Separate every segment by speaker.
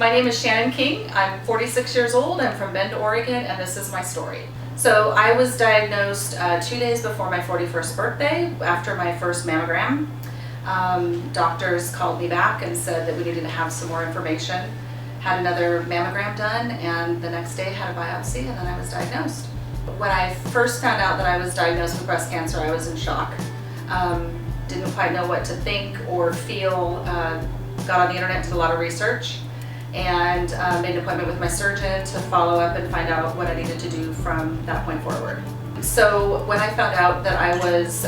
Speaker 1: My name is Shannon King. I'm 46 years old. I'm from Bend, Oregon, and this is my story. So I was diagnosed 2 days before my 41st birthday after my first mammogram. Doctors called me back and said that we needed to have some more information. Had another mammogram done, and the next day had a biopsy, and then I was diagnosed. When I first found out that I was diagnosed with breast cancer, I was in shock. Didn't quite know what to think or feel. Got on the internet, did a lot of research, and made an appointment with my surgeon to follow up and find out what I needed to do from that point forward. So when I found out that I was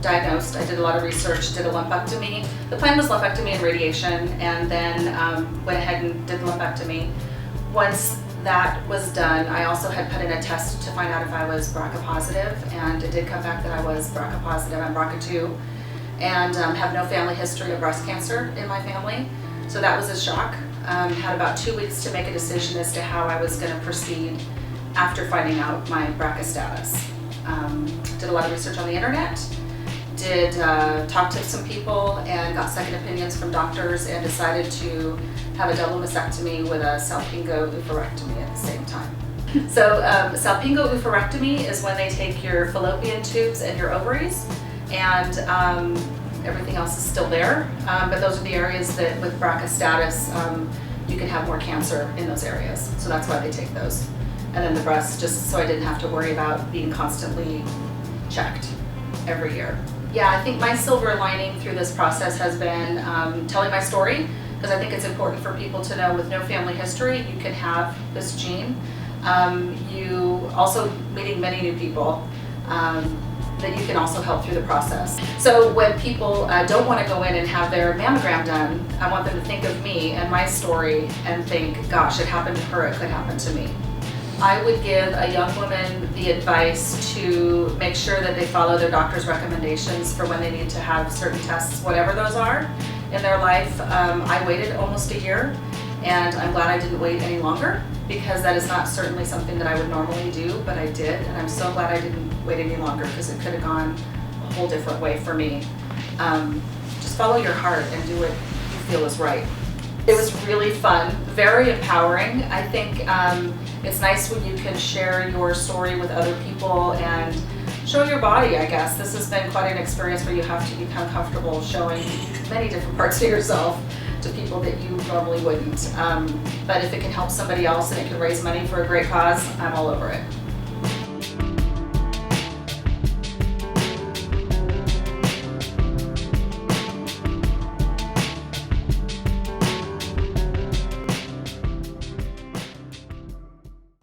Speaker 1: diagnosed, I did a lot of research, did a lumpectomy. The plan was lumpectomy and radiation, and then went ahead and did the lumpectomy. Once that was done, I also had put in a test to find out if I was BRCA positive, and it did come back that I was BRCA positive. I'm BRCA2, and have no family history of breast cancer in my family. So that was a shock. Had about 2 weeks to make a decision as to how I was going to proceed after finding out my BRCA status. Did a lot of research on the internet, did talk to some people, and got second opinions from doctors, and decided to have a double mastectomy with a salpingo oophorectomy at the same time. So salpingo oophorectomy is when they take your fallopian tubes and your ovaries, and everything else is still there, but those are the areas that with BRCA status you can have more cancer in those areas, so that's why they take those. And then the breast, just so I didn't have to worry about being constantly checked every year. Yeah, I think my silver lining through this process has been telling my story, because I think it's important for people to know with no family history you can have this gene. You also meeting many new people that you can also help through the process. So when people don't want to go in and have their mammogram done, I want them to think of me and my story and think, gosh, it happened to her, it could happen to me. I would give a young woman the advice to make sure that they follow their doctor's recommendations for when they need to have certain tests, whatever those are in their life. I waited almost a year, and I'm glad I didn't wait any longer, because that is not certainly something that I would normally do, but I did, and I'm so glad I didn't wait any longer, because it could have gone a whole different way for me. Just follow your heart and do what you feel is right. It was really fun, very empowering. I think it's nice when you can share your story with other people and show your body, I guess. This has been quite an experience where you have to become comfortable showing many different parts of yourself to people that you normally wouldn't. But if it can help somebody else and it can raise money for a great cause, I'm all over it.